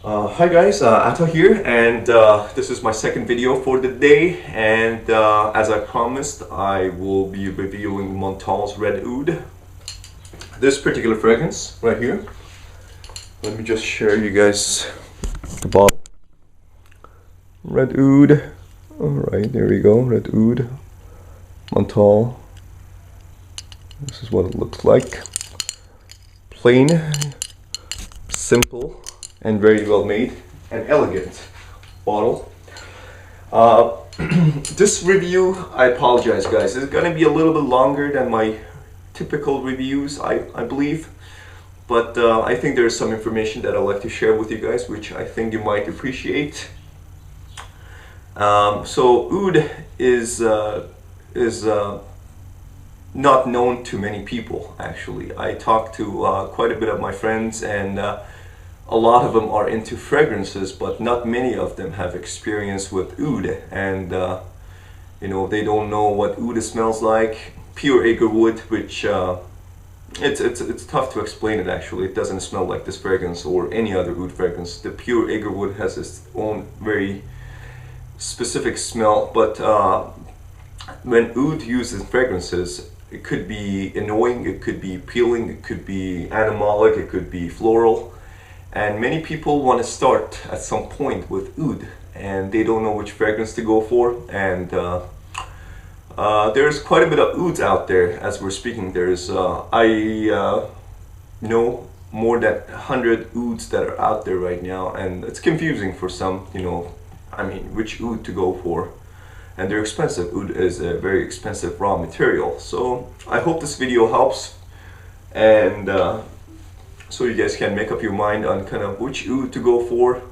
Hi guys, Atta here, and this is my second video for the day. And as I promised, I will be reviewing Montale Red Aoud. This particular fragrance right here. Let me just share you guys the bottle. Red Aoud. All right, there we go. Red Aoud, Montale. This is what it looks like. Plain, simple, and very well made and elegant bottle. This review, I apologize guys, is going to be a little bit longer than my typical reviews, I believe. But I think there's some information that I'd like to share with you guys, which I think you might appreciate. So Oud is not known to many people, actually. I talked to quite a bit of my friends, and a lot of them are into fragrances, but not many of them have experience with oud, and you know, they don't know what oud smells like. Pure agarwood, which it's tough to explain it actually. It doesn't smell like this fragrance or any other oud fragrance. The pure agarwood has its own very specific smell, but when oud uses fragrances, it could be annoying, it could be appealing, it could be animalic, it could be floral. And many people want to start at some point with oud, and they don't know which fragrance to go for. And there's quite a bit of ouds out there as we're speaking. There's I know more than 100 ouds that are out there right now, and it's confusing for some. You know, I mean, which oud to go for, and they're expensive. Oud is a very expensive raw material. So I hope this video helps, and so you guys can make up your mind on kind of which oud to go for.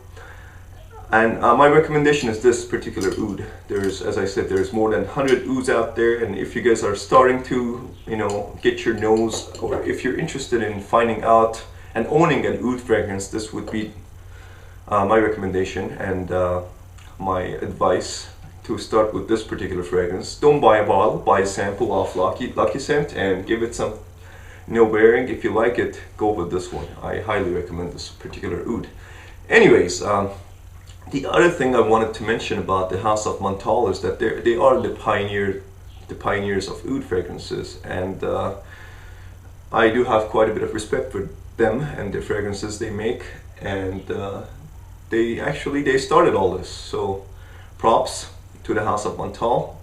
And my recommendation is this particular oud. There's, as I said, there's more than 100 ouds out there, and if you guys are starting to, you know, get your nose, or if you're interested in finding out and owning an oud fragrance, this would be my recommendation and my advice to start with this particular fragrance. Don't buy a bottle, buy a sample off Lucky Scent and give it some wearing. If you like it, go with this one. I highly recommend this particular oud. Anyways, the other thing I wanted to mention about the House of Montale is that they are the pioneers of oud fragrances, and I do have quite a bit of respect for them and the fragrances they make, and they started all this. So props to the House of Montale.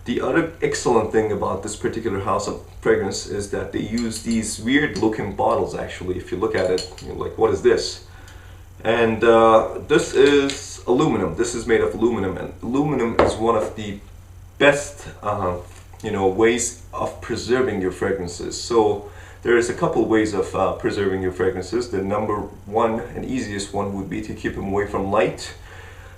The other excellent thing about this particular house of fragrance is that they use these weird looking bottles. Actually, if you look at it, you're like, what is this? And this is aluminum. This is made of aluminum, and aluminum is one of the best ways of preserving your fragrances. So there is a couple ways of preserving your fragrances. The number one and easiest one would be to keep them away from light.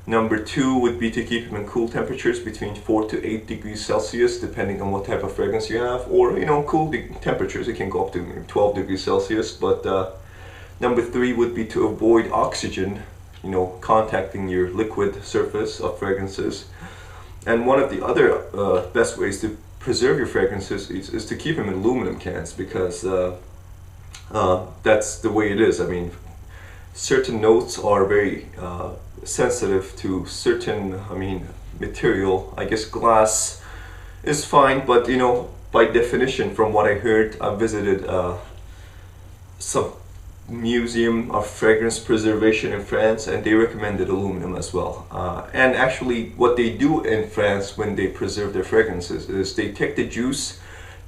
Number two would be to keep them in cool temperatures between 4 to 8 degrees Celsius, depending on what type of fragrance you have, or cool temperatures. It can go up to 12 degrees Celsius. But number three would be to avoid oxygen, contacting your liquid surface of fragrances. And one of the other best ways to preserve your fragrances is to keep them in aluminum cans, because that's the way it is. I mean, certain notes are very sensitive to certain, material. I guess glass is fine, but by definition, from what I heard, I visited some museum of fragrance preservation in France, and they recommended aluminum as well. And actually, what they do in France when they preserve their fragrances is they take the juice,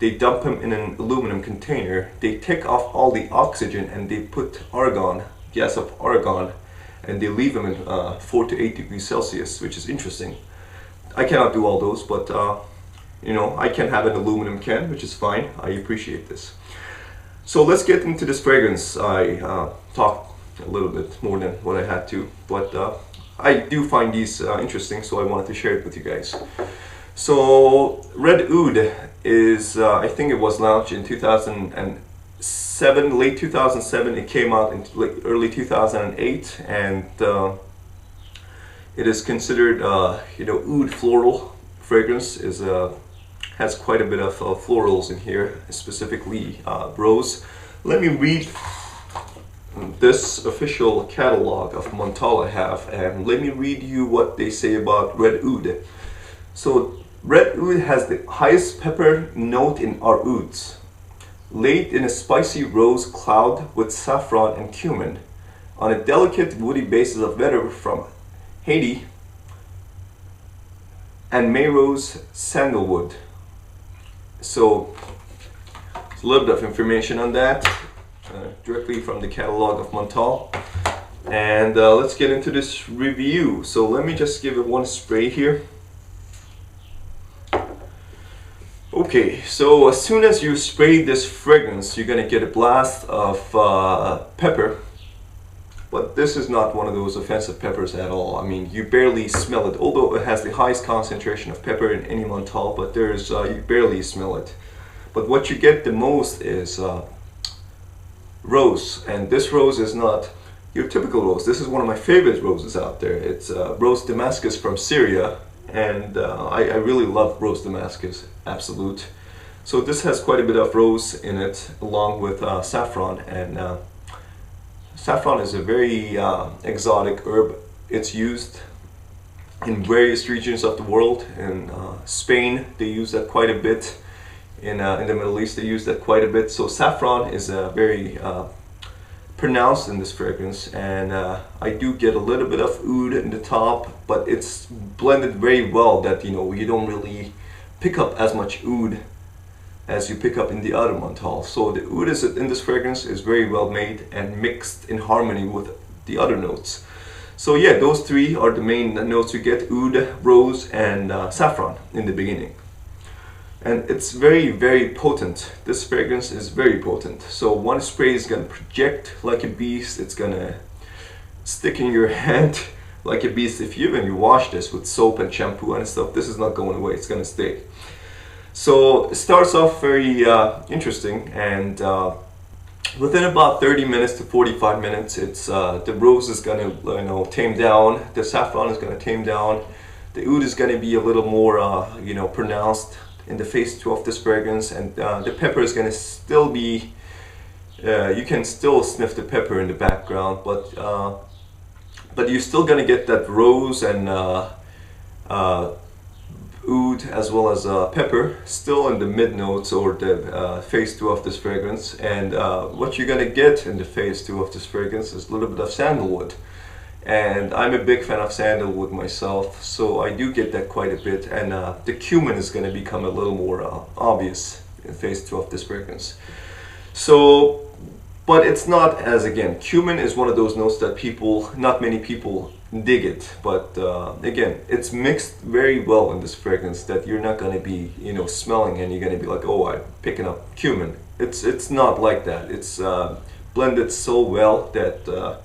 they dump them in an aluminum container, they take off all the oxygen, and they put argon, gas of argon, and they leave them in 4 to 8 degrees Celsius, which is interesting. I cannot do all those, but I can have an aluminum can, which is fine. I appreciate this. So let's get into this fragrance. I talked a little bit more than what I had to, but I do find these interesting, so I wanted to share it with you guys. So Red Aoud is, I think it was launched in 2007, late 2007. It came out in early 2008, and it is considered, oud floral fragrance. Has quite a bit of florals in here, specifically rose. Let me read this official catalog of Montale have, and let me read you what they say about Red Aoud. So Red Aoud has the highest pepper note in our ouds, laid in a spicy rose cloud with saffron and cumin, on a delicate woody basis of vetiver from Haiti and Mysore Sandalwood. So it's a little bit of information on that, directly from the catalog of Montale. And let's get into this review. So let me just give it one spray here. Okay, so as soon as you spray this fragrance, you're gonna get a blast of pepper. But this is not one of those offensive peppers at all. I mean, you barely smell it, although it has the highest concentration of pepper in any Montale, but there's you barely smell it. But what you get the most is rose, and this rose is not your typical rose. This is one of my favorite roses out there. It's Rose Damascus from Syria, and I really love Rose Damascus, absolute. So this has quite a bit of rose in it, along with saffron, and saffron is a very exotic herb. It's used in various regions of the world. In Spain, they use that quite a bit. In the Middle East, they use that quite a bit. So saffron is very pronounced in this fragrance, and I do get a little bit of oud in the top, but it's blended very well that you don't really pick up as much oud as you pick up in the other Montale. So the oud in this fragrance is very well made and mixed in harmony with the other notes. So yeah, those three are the main notes you get: oud, rose, and saffron in the beginning. And it's very, very potent. This fragrance is very potent. So one spray is gonna project like a beast. It's gonna stick in your hand like a beast. If you wash this with soap and shampoo and stuff, this is not going away. It's gonna stay. So it starts off very interesting, and within about 30 minutes to 45 minutes, it's the rose is gonna tame down. The saffron is gonna tame down. The oud is gonna be a little more pronounced in the phase 2 of this fragrance, and the pepper is going to still be you can still sniff the pepper in the background, but you're still going to get that rose and oud as well as pepper still in the mid notes, or the phase 2 of this fragrance. And what you're going to get in the phase 2 of this fragrance is a little bit of sandalwood. And I'm a big fan of sandalwood myself, so I do get that quite a bit. And the cumin is going to become a little more obvious in phase 2 of this fragrance. So, but it's not as, again, cumin is one of those notes that not many people dig it. But again, it's mixed very well in this fragrance that you're not going to be, smelling and you're going to be like, oh, I'm picking up cumin. It's not like that. It's blended so well that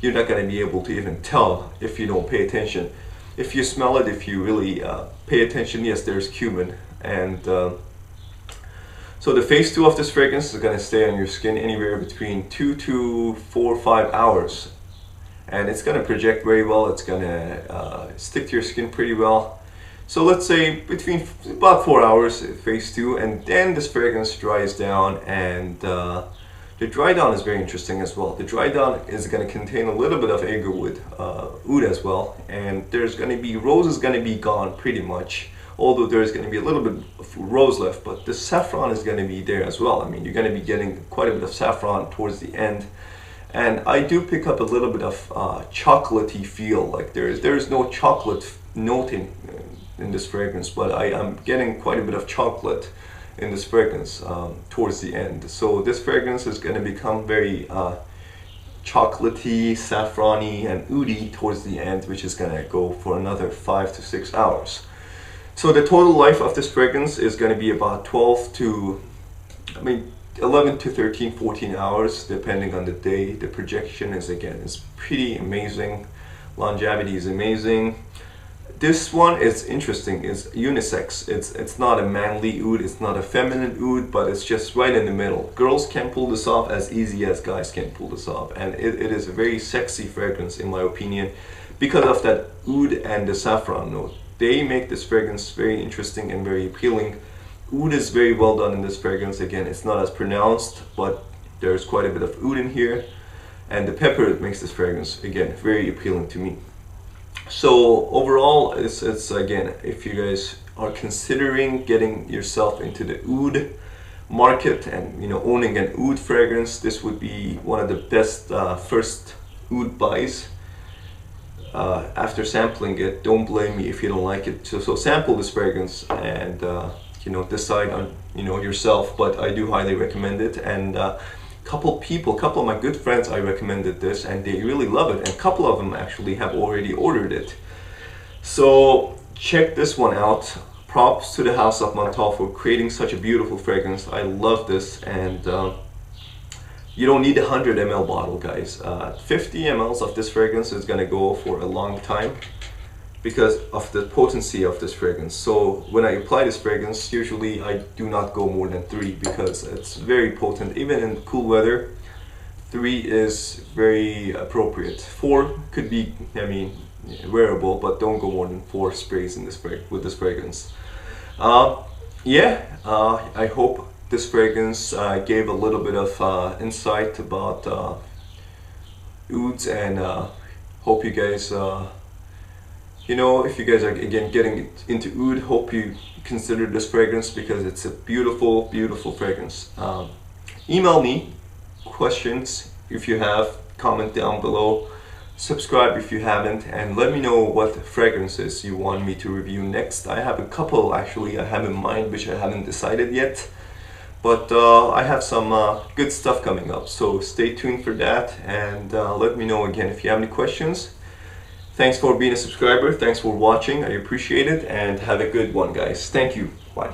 you're not going to be able to even tell if you don't pay attention. If you smell it, if you really pay attention, yes, there's cumin. And so the phase 2 of this fragrance is going to stay on your skin anywhere between 2 to 4 or 5 hours. And it's going to project very well. It's going to stick to your skin pretty well. So let's say between about 4 hours, phase 2, and then this fragrance dries down, and the dry down is very interesting as well. The dry down is going to contain a little bit of agarwood, oud as well, and there's going to be, rose is going to be gone pretty much, although there's going to be a little bit of rose left, but the saffron is going to be there as well. I mean, you're going to be getting quite a bit of saffron towards the end, and I do pick up a little bit of chocolatey feel, like there's no chocolate note in this fragrance, but I am getting quite a bit of chocolate in this fragrance towards the end. So this fragrance is going to become very chocolatey, saffrony, and oudy towards the end, which is going to go for another 5 to 6 hours. So the total life of this fragrance is going to be about 11 to 13, 14 hours, depending on the day. The projection is pretty amazing. Longevity is amazing. This one is interesting, it's unisex. It's not a manly oud, it's not a feminine oud, but it's just right in the middle. Girls can pull this off as easy as guys can pull this off, and it is a very sexy fragrance in my opinion, because of that oud and the saffron note. They make this fragrance very interesting and very appealing. Oud is very well done in this fragrance. Again, it's not as pronounced, but there's quite a bit of oud in here. and the pepper that makes this fragrance, again, very appealing to me. So overall, it's again, if you guys are considering getting yourself into the oud market and owning an oud fragrance, this would be one of the best first oud buys. After sampling it, don't blame me if you don't like it. So sample this fragrance and decide on yourself. But I do highly recommend it. And couple of my good friends, I recommended this and they really love it. And a couple of them actually have already ordered it. So check this one out. Props to the House of Montale for creating such a beautiful fragrance. I love this, and you don't need a 100 ml bottle, guys. 50 ml of this fragrance is gonna go for a long time because of the potency of this fragrance. So when I apply this fragrance, usually I do not go more than 3 because it's very potent. Even in cool weather, 3 is very appropriate. 4 could be, wearable, but don't go more than 4 sprays in this with this fragrance. I hope this fragrance gave a little bit of insight about ouds, and hope you guys, if you guys are again getting into oud, hope you consider this fragrance because it's a beautiful, beautiful fragrance. Email me questions if you have, comment down below, subscribe if you haven't, and let me know what fragrances you want me to review next. I have a couple actually I have in mind which I haven't decided yet, but I have some good stuff coming up, so stay tuned for that, and let me know again if you have any questions. Thanks for being a subscriber, thanks for watching, I appreciate it, and have a good one, guys. Thank you, bye.